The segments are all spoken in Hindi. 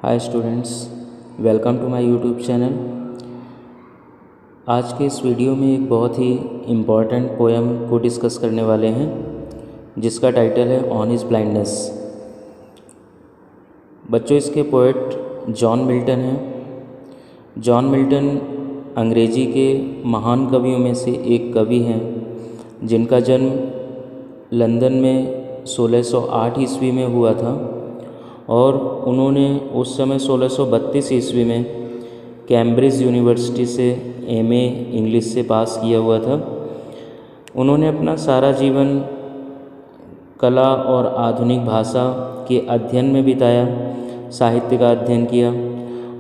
Hi students, welcome to my YouTube channel. आज के इस वीडियो में एक बहुत ही इम्पॉर्टेंट पोएम को डिस्कस करने वाले हैं जिसका टाइटल है ऑन हिज ब्लाइंडनेस। बच्चों, इसके पोएट जॉन मिल्टन हैं। जॉन मिल्टन अंग्रेजी के महान कवियों में से एक कवि हैं जिनका जन्म लंदन में 1608 ईस्वी में हुआ था और उन्होंने उस समय 1632 ईस्वी में कैम्ब्रिज यूनिवर्सिटी से एमए इंग्लिश से पास किया हुआ था। उन्होंने अपना सारा जीवन कला और आधुनिक भाषा के अध्ययन में बिताया, साहित्य का अध्ययन किया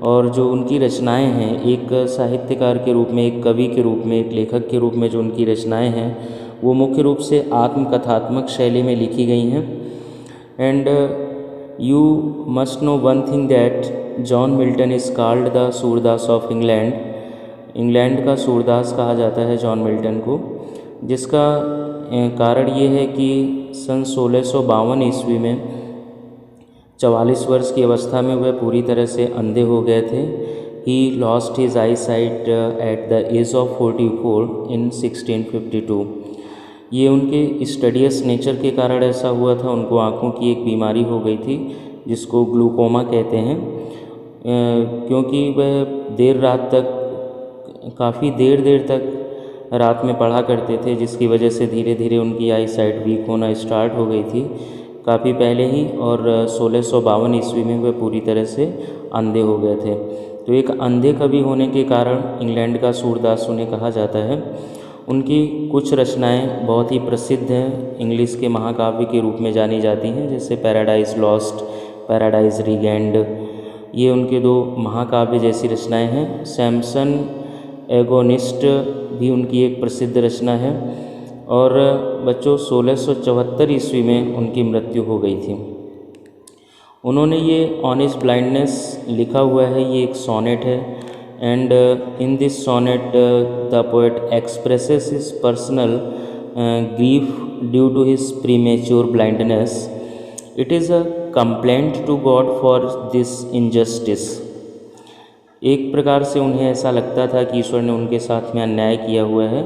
और जो उनकी रचनाएं हैं, एक साहित्यकार के रूप में, एक कवि के रूप में, एक लेखक के रूप में जो उनकी रचनाएं हैं वो मुख्य रूप से आत्मकथात्मक शैली में लिखी गई हैं। And You must know one thing that John Milton is called the Surdas of England. England का सूरदास कहा जाता है जॉन मिल्टन को, जिसका कारण ये है कि सन 1652 ईस्वी में 44 वर्ष की अवस्था में वह पूरी तरह से अंधे हो गए थे। He lost his eyesight at the age of 44 in 1652। ये उनके स्टडीअस नेचर के कारण ऐसा हुआ था। उनको आँखों की एक बीमारी हो गई थी जिसको ग्लूकोमा कहते हैं, क्योंकि वह देर रात तक, काफ़ी देर तक रात में पढ़ा करते थे, जिसकी वजह से धीरे धीरे उनकी आई साइट वीक होना स्टार्ट हो गई थी काफ़ी पहले ही, और 1652 ईस्वी में वह पूरी तरह से अंधे हो गए थे। तो एक अंधे कवि होने के कारण इंग्लैंड का सूरदास उन्हें कहा जाता है। उनकी कुछ रचनाएं बहुत ही प्रसिद्ध हैं, इंग्लिश के महाकाव्य के रूप में जानी जाती हैं, जैसे पैराडाइज लॉस्ट, पैराडाइज रीगेंड। ये उनके दो महाकाव्य जैसी रचनाएं हैं। सैमसन एगोनिस्ट भी उनकी एक प्रसिद्ध रचना है। और बच्चों, 1674 ईस्वी में उनकी मृत्यु हो गई थी। उन्होंने ये ऑन हिज ब्लाइंडनेस लिखा हुआ है, ये एक सोनेट है। And in this sonnet the poet expresses his personal grief due to his premature blindness. It is a complaint to God for this injustice। एक प्रकार से उन्हें ऐसा लगता था कि ईश्वर ने उनके साथ में अन्याय किया हुआ है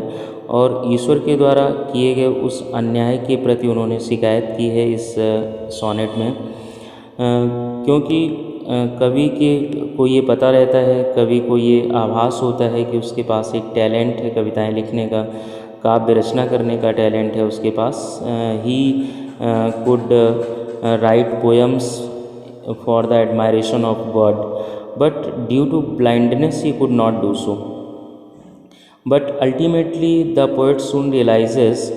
और ईश्वर के द्वारा किए गए उस अन्याय के प्रति उन्होंने शिकायत की है इस सोनेट में, क्योंकि कवि को ये पता रहता है, कवि को ये आभास होता है कि उसके पास एक टैलेंट है कविताएं लिखने का, काव्य रचना करने का टैलेंट है उसके पास। He could write poems for the admiration of God, but due to blindness he could not do so. But ultimately the poet soon realises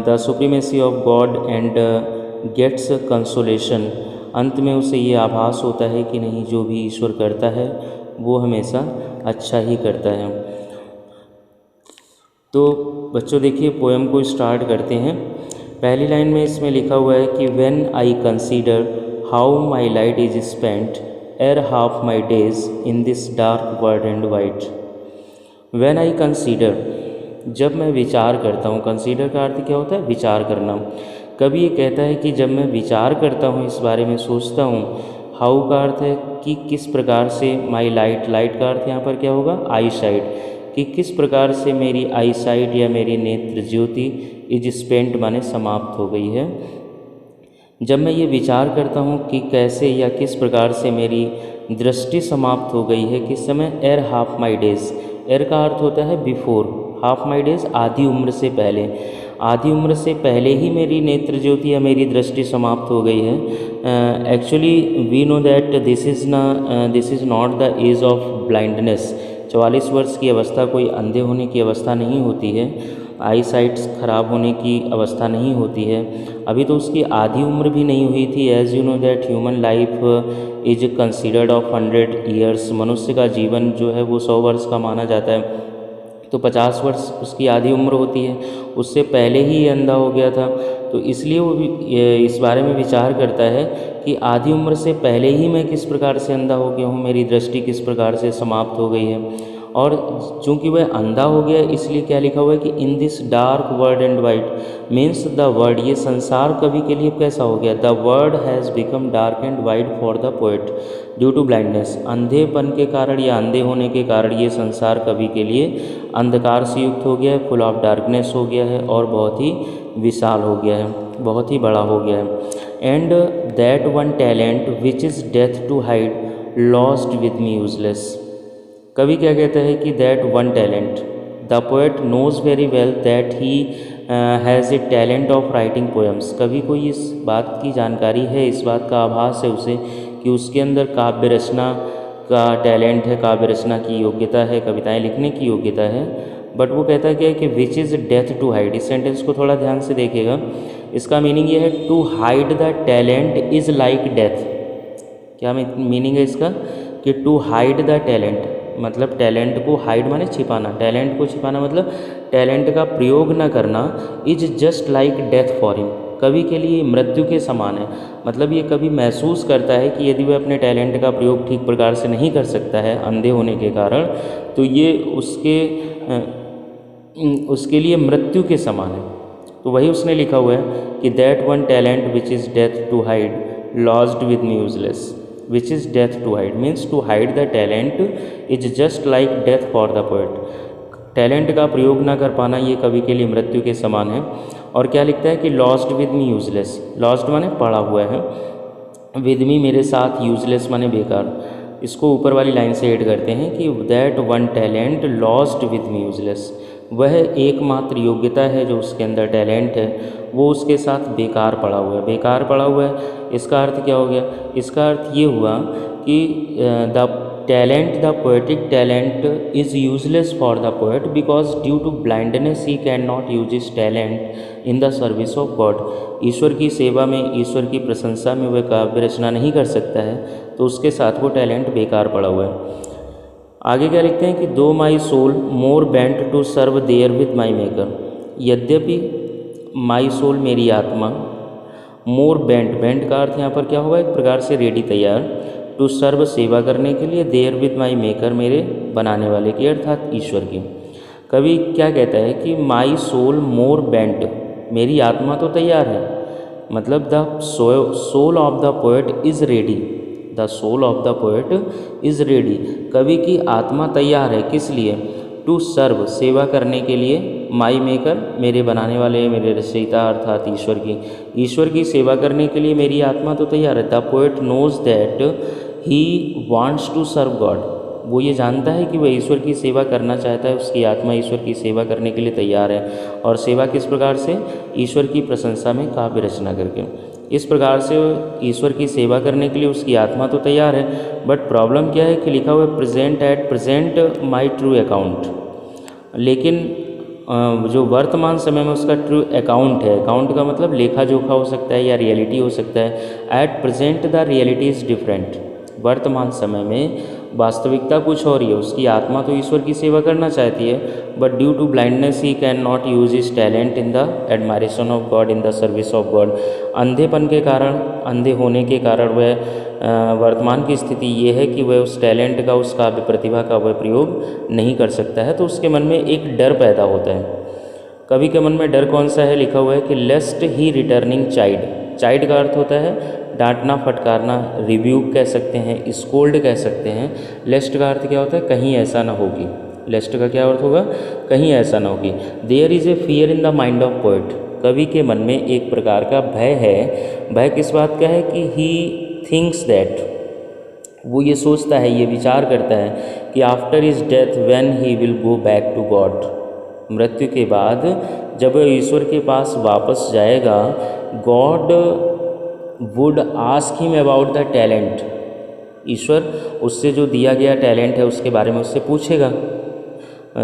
the supremacy of God and gets consolation. अंत में उसे ये आभास होता है कि नहीं, जो भी ईश्वर करता है वो हमेशा अच्छा ही करता है। तो बच्चों देखिए, पोएम को स्टार्ट करते हैं। पहली लाइन में इसमें लिखा हुआ है कि when I consider how my light is spent ere half my days in this dark world and wide. When I consider, जब मैं विचार करता हूँ। कंसीडर का अर्थ क्या होता है? विचार करना। कभी ये कहता है कि जब मैं विचार करता हूँ, इस बारे में सोचता हूँ। हाउ का अर्थ है कि किस प्रकार से, माई लाइट, लाइट का अर्थ यहाँ पर क्या होगा? आई साइट, कि किस प्रकार से मेरी आई साइट या मेरी नेत्र ज्योति इज स्पेंट माने समाप्त हो गई है। जब मैं ये विचार करता हूँ कि कैसे या किस प्रकार से मेरी दृष्टि समाप्त हो गई है, किस समय? एर हाफ माई डेज। एर का अर्थ होता है बिफोर, हाफ माई डेज आधी उम्र से पहले। आधी उम्र से पहले ही मेरी नेत्र ज्योति या मेरी दृष्टि समाप्त हो गई है। Actually we know that this is not the age of blindness. 44 वर्ष की अवस्था कोई अंधे होने की अवस्था नहीं होती है, आई साइट्स खराब होने की अवस्था नहीं होती है। अभी तो उसकी आधी उम्र भी नहीं हुई थी। As you know that human life is considered of 100 years. मनुष्य का जीवन जो है वो 100 वर्ष का माना जाता है, तो 50 वर्ष उसकी आधी उम्र होती है। उससे पहले ही ये अंधा हो गया था, तो इसलिए वो इस बारे में विचार करता है कि आधी उम्र से पहले ही मैं किस प्रकार से अंधा हो गया हूँ, मेरी दृष्टि किस प्रकार से समाप्त हो गई है। और चूंकि वह अंधा हो गया इसलिए क्या लिखा हुआ है कि in this dark world and wide means the world, ये संसार कवि के लिए कैसा हो गया, the world has become dark and wide for the poet due to blindness, अंधेपन के कारण या अंधे होने के कारण ये संसार कवि के लिए अंधकार से युक्त हो गया है, फुल ऑफ डार्कनेस हो गया है और बहुत ही विशाल हो गया है, बहुत ही बड़ा हो गया है। And that one talent which is death to hide lost with me useless. कवि क्या कहता है कि that one talent, the poet knows very well that he has a talent of writing poems. कवि को इस बात की जानकारी है, इस बात का आभास है उसे कि उसके अंदर काव्य रचना का टैलेंट है, काव्य रचना की योग्यता है, कविताएं लिखने की योग्यता है। बट वो कहता क्या है कि which is death to hide. इस सेंटेंस को थोड़ा ध्यान से देखिएगा, इसका मीनिंग ये है to hide the talent is like death. क्या मीनिंग है इसका कि टू हाइड द टैलेंट मतलब टैलेंट को हाइड माने छिपाना, टैलेंट को छिपाना मतलब टैलेंट का प्रयोग न करना, is just like death for him, कवि के लिए मृत्यु के समान है। मतलब ये कवि महसूस करता है कि यदि वह अपने टैलेंट का प्रयोग ठीक प्रकार से नहीं कर सकता है अंधे होने के कारण, तो ये उसके लिए मृत्यु के समान है। तो वही उसने लिखा हुआ है कि that one talent which is death to hide lost with me useless, which is death to hide means to hide the talent is just like death for the poet. Talent का प्रयोग ना कर पाना ये कवि के लिए मृत्यु के समान है। और क्या लिखता है कि lost with me useless, lost माने पड़ा हुआ है, विद मी मेरे साथ, यूजलेस माने बेकार। इसको ऊपर वाली लाइन से ऐड करते हैं कि that one talent lost with me useless, वह एकमात्र योग्यता है जो उसके अंदर टैलेंट है वो उसके साथ बेकार पड़ा हुआ है, बेकार पड़ा हुआ है। इसका अर्थ क्या हो गया, इसका अर्थ ये हुआ कि the talent, the poetic talent is useless for the poet because due to blindness he can not use his talent in the service of God. ईश्वर की सेवा में, ईश्वर की प्रशंसा में वह काव्य रचना नहीं कर सकता है, तो उसके साथ वो टैलेंट बेकार पड़ा हुआ है। आगे क्या लिखते हैं कि though my soul more bent to serve therewith my maker, यद्यपि माई सोल मेरी आत्मा, मोर बेंट, बेंट का अर्थ यहाँ पर क्या होगा, एक प्रकार से रेडी तैयार, टू सर्व सेवा करने के लिए, देयर विद माई मेकर मेरे बनाने वाले की अर्थात ईश्वर की। कवि क्या कहता है कि माई सोल मोर बेंट, मेरी आत्मा तो तैयार है, मतलब the soul of the poet is ready, the soul of the poet is ready, कवि की आत्मा तैयार है किस लिए, टू सर्व सेवा करने के लिए, माई मेकर मेरे बनाने वाले, मेरे रचयिता अर्थात ईश्वर की सेवा करने के लिए मेरी आत्मा तो तैयार है। The poet knows that he wants to serve God, वो ये जानता है कि वह ईश्वर की सेवा करना चाहता है, उसकी आत्मा ईश्वर की सेवा करने के लिए तैयार है। और सेवा किस प्रकार से, ईश्वर की प्रशंसा में काव्य रचना करके। इस प्रकार से ईश्वर की सेवा करने के लिए उसकी आत्मा तो तैयार है, बट प्रॉब्लम क्या है कि लिखा हुआ है present at present my true account, लेकिन जो वर्तमान समय में उसका ट्रू अकाउंट है, अकाउंट का मतलब लेखा जोखा हो सकता है या रियलिटी हो सकता है। At present the reality is different, वर्तमान समय में वास्तविकता कुछ और ही है। उसकी आत्मा तो ईश्वर की सेवा करना चाहती है, but due to blindness he can not use his talent in the admiration of God, in the service of God. अंधेपन के कारण, अंधे होने के कारण वह वर्तमान की स्थिति ये है कि वह उस टैलेंट का, उस काव्य प्रतिभा का वह प्रयोग नहीं कर सकता है। तो उसके मन में एक डर पैदा होता है। कवि के मन में डर कौन सा है, लिखा हुआ है कि लेस्ट ही रिटर्निंग चाइल्ड, चाइल्ड का अर्थ होता है डांटना, फटकारना, रिव्यूक कह सकते हैं, स्कोल्ड कह सकते हैं। लेस्ट का अर्थ क्या होता है, कहीं ऐसा ना होगी, लेस्ट का क्या अर्थ होगा, कहीं ऐसा ना होगी। There is a fear in the mind of poet, कवि के मन में एक प्रकार का भय है। भय किस बात का है कि ही थिंक्स दैट, वो ये सोचता है, ये विचार करता है कि after his death when he will go back to God, मृत्यु के बाद जब वह ईश्वर के पास वापस जाएगा, God would ask him about the talent, ईश्वर उससे जो दिया गया टैलेंट है उसके बारे में उससे पूछेगा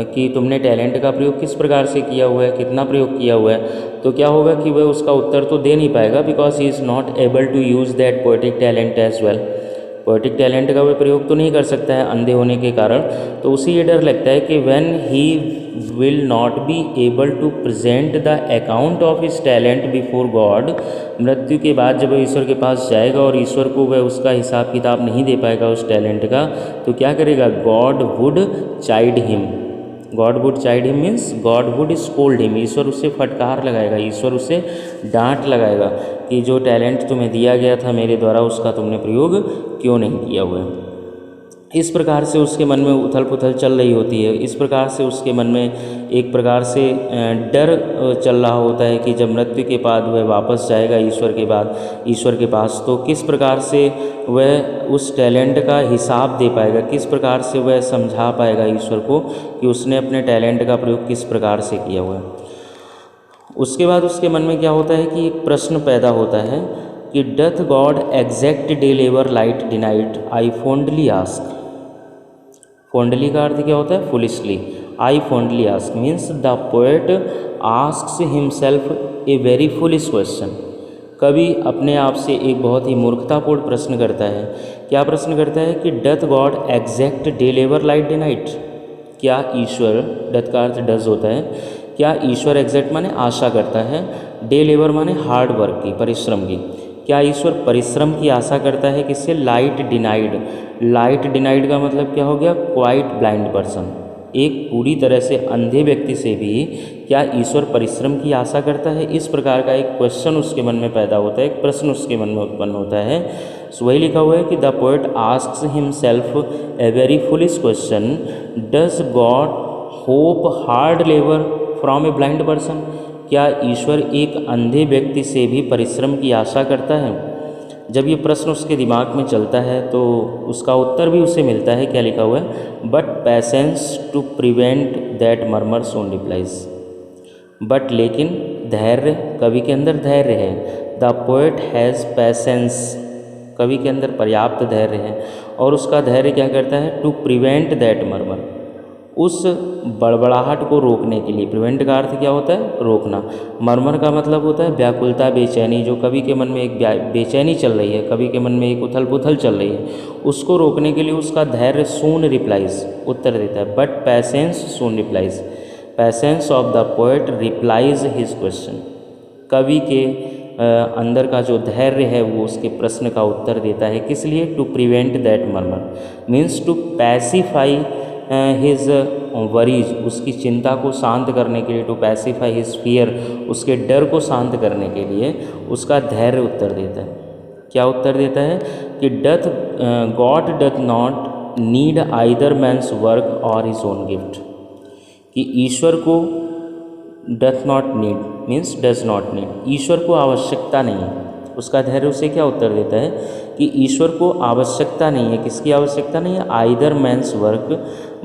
कि तुमने टैलेंट का प्रयोग किस प्रकार से किया हुआ है, कितना प्रयोग किया हुआ है। तो क्या होगा कि वह उसका उत्तर तो दे नहीं पाएगा, because he is not able to use that poetic talent as well, poetic talent का वह प्रयोग तो नहीं कर सकता है अंधे होने के कारण। तो उसे ये डर लगता है कि when he will not be able to present the account of his talent before God, मृत्यु के बाद जब वह ईश्वर के पास जाएगा और ईश्वर को वह उसका हिसाब किताब नहीं दे पाएगा उस टैलेंट का, तो क्या करेगा, God would chide him. God would chide him means God would scold him, ईश्वर उससे फटकार लगाएगा, ईश्वर उससे डांट लगाएगा कि जो टैलेंट तुम्हें दिया गया था मेरे द्वारा उसका तुमने प्रयोग क्यों नहीं किया हुआ है। इस प्रकार से उसके मन में उथल पुथल चल रही होती है, इस प्रकार से उसके मन में एक प्रकार से डर चल रहा होता है कि जब मृत्यु के बाद वह वापस जाएगा ईश्वर के पास, तो किस प्रकार से वह उस टैलेंट का हिसाब दे पाएगा, किस प्रकार से वह समझा पाएगा ईश्वर को कि उसने अपने टैलेंट का प्रयोग किस प्रकार से किया हुआ है। उसके बाद उसके मन में क्या होता है कि एक प्रश्न पैदा होता है कि doth God exact day labour light denied, I fondly ask. Fondly का अर्थ क्या होता है, foolishly. I fondly ask means the poet asks himself a very foolish question. कवि अपने आप से एक बहुत ही मूर्खतापूर्ण प्रश्न करता है। क्या प्रश्न करता है कि doth God exact day labour light day night, क्या ईश्वर, डथ का अर्थ डज होता है, क्या ईश्वर एग्जैक्ट माने आशा करता है, डे लेबर माने हार्ड वर्क की, परिश्रम की, क्या ईश्वर परिश्रम की आशा करता है किससे, लाइट डिनाइड। लाइट डिनाइड का मतलब क्या हो गया, क्वाइट ब्लाइंड पर्सन, एक पूरी तरह से अंधे व्यक्ति से भी क्या ईश्वर परिश्रम की आशा करता है। इस प्रकार का एक क्वेश्चन उसके मन में पैदा होता है, एक प्रश्न उसके मन में उत्पन्न होता है। सो वही लिखा हुआ है कि the poet asks himself a very foolish question, does God hope hard labour from a blind person, क्या ईश्वर एक अंधे व्यक्ति से भी परिश्रम की आशा करता है। जब ये प्रश्न उसके दिमाग में चलता है तो उसका उत्तर भी उसे मिलता है, क्या लिखा हुआ है, but patience to prevent that murmur soon replies. But लेकिन धैर्य, कवि के अंदर धैर्य है, द पोएट हैज़ पैसेंस, कवि के अंदर पर्याप्त धैर्य है और उसका धैर्य क्या करता है, टू प्रिवेंट दैट मर्मर, उस बड़बड़ाहट को रोकने के लिए। प्रिवेंट का अर्थ क्या होता है, रोकना। मरमर का मतलब होता है व्याकुलता, बेचैनी, जो कवि के मन में एक बेचैनी चल रही है, कवि के मन में एक उथल पुथल चल रही है, उसको रोकने के लिए उसका धैर्य सून रिप्लाइज, उत्तर देता है। But patience soon replies, patience of the poet replies his question, कवि के अंदर का जो धैर्य है वो उसके प्रश्न का उत्तर देता है। किस लिए, to prevent that murmur means to pacify his worries, उसकी चिंता को शांत करने के लिए, टू पैसिफाई हिज फियर, उसके डर को शांत करने के लिए उसका धैर्य उत्तर देता है। क्या उत्तर देता है कि doth God doth not need either man's work और हिज ओन गिफ्ट, कि ईश्वर को doth not need means does not need, ईश्वर को आवश्यकता नहीं है। उसका धैर्य उसे क्या उत्तर देता है कि ईश्वर को आवश्यकता नहीं है, किसकी आवश्यकता नहीं है, आइदर मैन्स वर्क,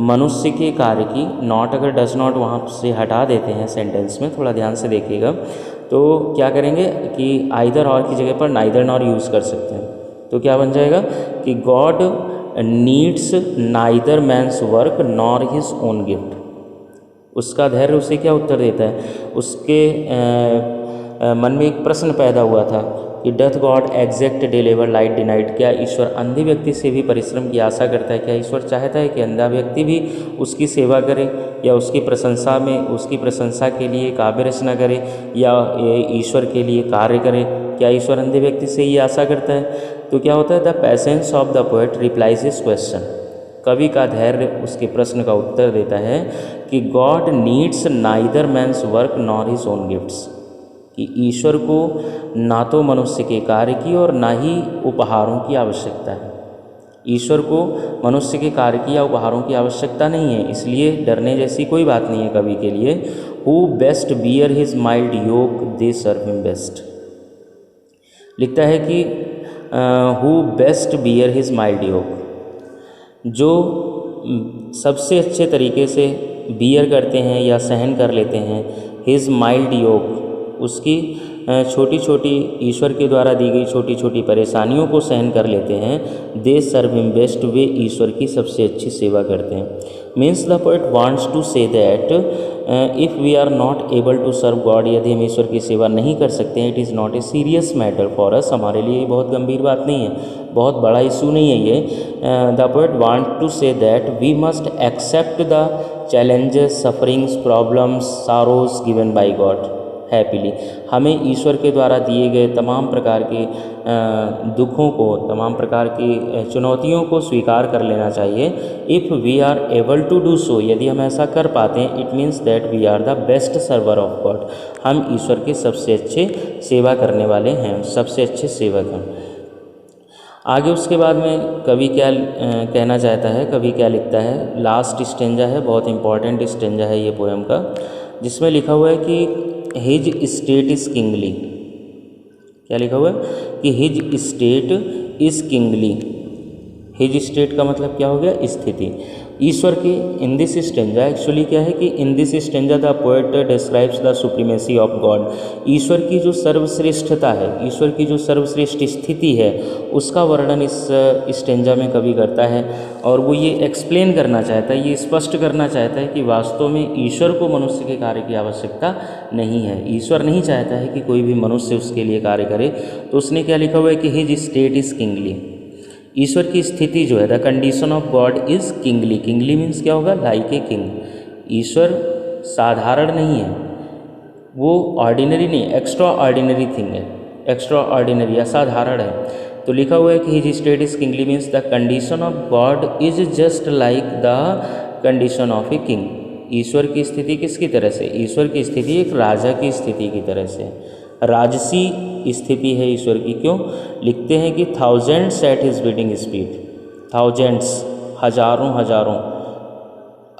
मनुष्य के कार्य की। नॉट अगर डज नॉट वहाँ से हटा देते हैं सेंटेंस में, थोड़ा ध्यान से देखिएगा, तो क्या करेंगे कि आइदर और की जगह पर नाइदर नॉर यूज़ कर सकते हैं। तो क्या बन जाएगा कि God needs neither man's work nor his own gift. उसका धैर्य उसे क्या उत्तर देता है, उसके मन में एक प्रश्न पैदा हुआ था कि doth God exact day labour light day night, क्या ईश्वर अंधे व्यक्ति से भी परिश्रम की आशा करता है, क्या ईश्वर चाहता है कि अंधा व्यक्ति भी उसकी सेवा करे या उसकी प्रशंसा के लिए काव्य रचना करे या ईश्वर के लिए कार्य करे, क्या ईश्वर अंधे व्यक्ति से ये आशा करता है। तो क्या होता है, the patience of the poet replies his question, कवि का धैर्य उसके प्रश्न का उत्तर देता है कि God needs neither man's work nor his own gifts, कि ईश्वर को ना तो मनुष्य के कार्य की और ना ही उपहारों की आवश्यकता है। ईश्वर को मनुष्य के कार्य की या उपहारों की आवश्यकता नहीं है, इसलिए डरने जैसी कोई बात नहीं है कवि के लिए। Who best bear his mild yoke they serve him best, लिखता है कि who best bear his mild yoke, जो सबसे अच्छे तरीके से बियर करते हैं या सहन कर लेते हैं हिज माइल्ड योक, उसकी छोटी छोटी ईश्वर के द्वारा दी गई छोटी छोटी परेशानियों को सहन कर लेते हैं। दे सर्व हिम बेस्ट, वे ईश्वर की सबसे अच्छी सेवा करते हैं। Means the poet wants to say that if we are not able to serve God, यदि हम ईश्वर की सेवा नहीं कर सकते हैं, it is not a serious matter for us, हमारे लिए ये बहुत गंभीर बात नहीं है, बहुत बड़ा इशू नहीं है ये। The poet want to say that we must accept the challenges, sufferings, problems, sorrows given by God happily. हमें ईश्वर के द्वारा दिए गए तमाम प्रकार के दुखों को, तमाम प्रकार की चुनौतियों को स्वीकार कर लेना चाहिए। If we are able to do so, यदि हम ऐसा कर पाते हैं, it means that we are the best server of God, हम ईश्वर के सबसे अच्छे सेवा करने वाले हैं, सबसे अच्छे सेवक हैं। आगे उसके बाद में कवि क्या कहना चाहता है, कवि क्या लिखता है, लास्ट स्टेंजा है, बहुत इंपॉर्टेंट स्टेंजा है ये पोएम का, जिसमें लिखा हुआ है कि हिज स्टेट इज़ किंगली। क्या लिखा हुआ है कि his state is kingly. His state का मतलब क्या हो गया, स्थिति। ईश्वर की इन दिस स्टेंजा, एक्चुअली क्या है कि in this stanza the poet describes the supremacy of God. ईश्वर की जो सर्वश्रेष्ठता है, ईश्वर की जो सर्वश्रेष्ठ स्थिति है, उसका वर्णन इस स्टेंजा में कवि करता है। और वो ये एक्सप्लेन करना चाहता है, ये स्पष्ट करना चाहता है कि वास्तव में ईश्वर को मनुष्य के कार्य की आवश्यकता नहीं है। ईश्वर नहीं चाहता है कि कोई भी मनुष्य उसके लिए कार्य करे। तो उसने क्या लिखा हुआ है कि हिज स्टेट इज़ किंगली। ईश्वर की स्थिति जो है, the condition of God is kingly. Kingly means क्या होगा, लाइक ए किंग। ईश्वर साधारण नहीं है, वो ऑर्डिनरी नहीं, एक्स्ट्रा ऑर्डिनरी थिंग है, एक्स्ट्रा ऑर्डिनरी, असाधारण है। तो लिखा हुआ है कि his state is kingly means the condition of God is just like the condition of a king. ईश्वर की स्थिति किसकी तरह से, ईश्वर की स्थिति एक राजा की स्थिति की तरह से, राजसी स्थिति है ईश्वर की। क्यों लिखते हैं कि thousands at his beating speed. Thousands, हजारों, हजारों,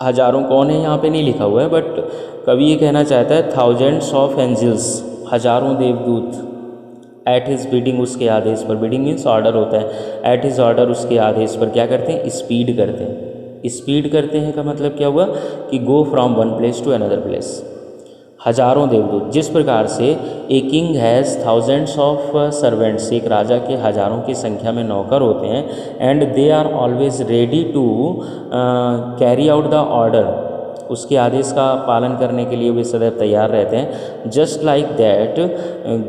हजारों कौन है यहाँ पे नहीं लिखा हुआ है, बट कवि ये कहना चाहता है थाउजेंड्स ऑफ एंजल्स, हजारों देवदूत, एट हिज बीडिंग, उसके आदेश पर। बीडिंग मीन्स ऑर्डर होता है, एट हिज ऑर्डर, उसके आदेश पर क्या करते हैं, स्पीड करते हैं। स्पीड करते हैं का मतलब क्या हुआ कि go from one place to another place. हजारों देवदूत, जिस प्रकार से a king has thousands of servants, एक राजा के हजारों की संख्या में नौकर होते हैं, and they are always ready to carry out the order, उसके आदेश का पालन करने के लिए वे सदैव तैयार रहते हैं। Just like that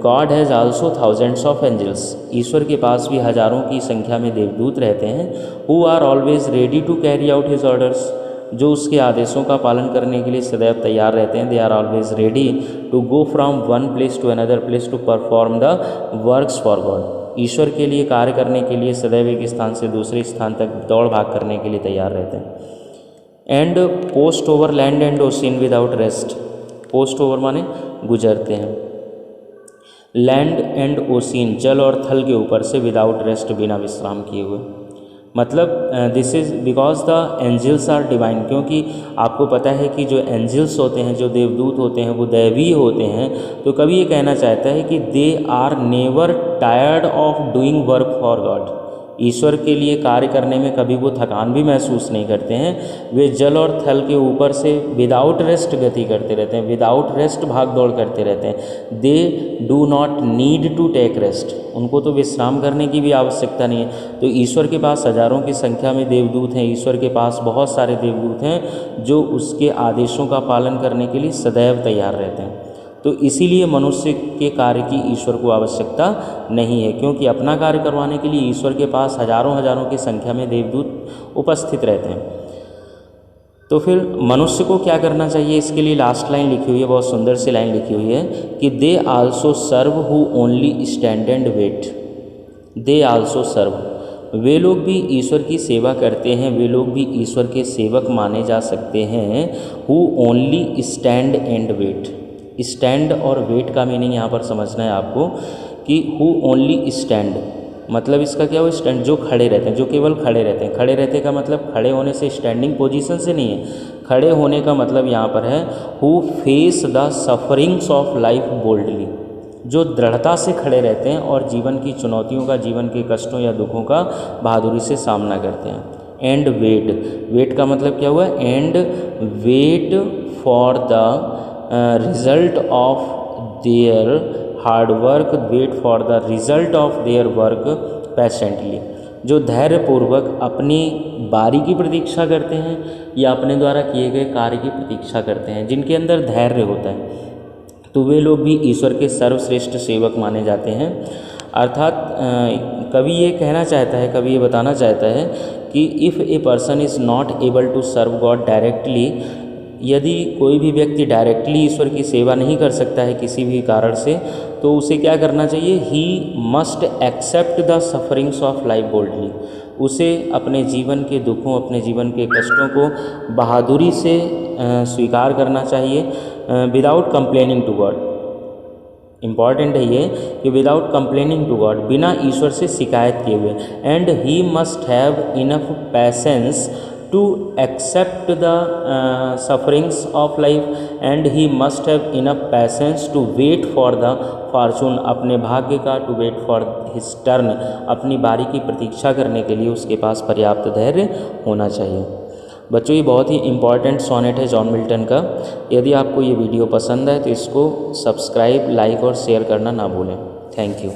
God has also thousands of angels, ईश्वर के पास भी हजारों की संख्या में देवदूत रहते हैं, who are always ready to carry out his orders, जो उसके आदेशों का पालन करने के लिए सदैव तैयार रहते हैं। They are always ready to go from one place to another place to perform the works for God, ईश्वर के लिए कार्य करने के लिए सदैव एक स्थान से दूसरे स्थान तक दौड़ भाग करने के लिए तैयार रहते हैं। And post over land and ocean without rest, post over माने गुजरते हैं, लैंड एंड ओशियन, जल और थल के ऊपर से, विदाउट रेस्ट, बिना विश्राम किए हुए। मतलब this is because the angels are divine, क्योंकि आपको पता है कि जो एंजल्स होते हैं, जो देवदूत होते हैं, वो दैवीय होते हैं। तो कभी ये कहना चाहता है कि they are never tired of doing work for God, ईश्वर के लिए कार्य करने में कभी वो थकान भी महसूस नहीं करते हैं। वे जल और थल के ऊपर से विदाउट रेस्ट गति करते रहते हैं, विदाउट रेस्ट भाग दौड़ करते रहते हैं। They do not need to take rest, उनको तो विश्राम करने की भी आवश्यकता नहीं है। तो ईश्वर के पास हजारों की संख्या में देवदूत हैं, ईश्वर के पास बहुत सारे देवदूत हैं जो उसके आदेशों का पालन करने के लिए सदैव तैयार रहते हैं। तो इसीलिए मनुष्य के कार्य की ईश्वर को आवश्यकता नहीं है, क्योंकि अपना कार्य करवाने के लिए ईश्वर के पास हजारों हजारों की संख्या में देवदूत उपस्थित रहते हैं। तो फिर मनुष्य को क्या करना चाहिए, इसके लिए लास्ट लाइन लिखी हुई है, बहुत सुंदर सी लाइन लिखी हुई है कि they also serve who only stand and wait. They also serve, वे लोग भी ईश्वर की सेवा करते हैं, वे लोग भी ईश्वर के सेवक माने जा सकते हैं। Who only stand and wait, stand और वेट का मीनिंग यहाँ पर समझना है आपको कि हु ओनली स्टैंड, मतलब इसका क्या हो, स्टैंड, जो खड़े रहते हैं, जो केवल खड़े रहते हैं। खड़े रहते का मतलब खड़े होने से स्टैंडिंग पोजीशन से नहीं है, खड़े होने का मतलब यहाँ पर है who face the sufferings of life boldly, जो दृढ़ता से खड़े रहते हैं और जीवन की चुनौतियों का, जीवन के कष्टों या दुखों का बहादुरी से सामना करते हैं। एंड वेट, वेट का मतलब क्या हुआ, and wait for the result of their hard work, wait for the result of their work patiently, जो धैर्यपूर्वक अपनी बारी की प्रतीक्षा करते हैं या अपने द्वारा किए गए कार्य की प्रतीक्षा करते हैं, जिनके अंदर धैर्य होता है, तो वे लोग भी ईश्वर के सर्वश्रेष्ठ सेवक माने जाते हैं। अर्थात कवि ये कहना चाहता है, कवि ये बताना चाहता है कि if a person is not able to serve God directly यदि कोई भी व्यक्ति डायरेक्टली ईश्वर की सेवा नहीं कर सकता है किसी भी कारण से, तो उसे क्या करना चाहिए? He must accept the sufferings of life boldly. उसे अपने जीवन के दुखों, अपने जीवन के कष्टों को बहादुरी से स्वीकार करना चाहिए, without complaining to God. Important है ये कि विदाउट कंप्लेनिंग टू गॉड, बिना ईश्वर से शिकायत किए हुए। And he must have enough patience to accept the sufferings of life, and he must have enough patience to wait for the fortune. अपने भाग्य का, to wait for his turn, अपनी बारी की प्रतीक्षा करने के लिए उसके पास पर्याप्त धैर्य होना चाहिए। बच्चों, ये बहुत ही इम्पॉर्टेंट सोनेट है जॉन मिल्टन का। यदि आपको ये वीडियो पसंद है तो इसको सब्सक्राइब, लाइक और शेयर करना ना भूलें। Thank you.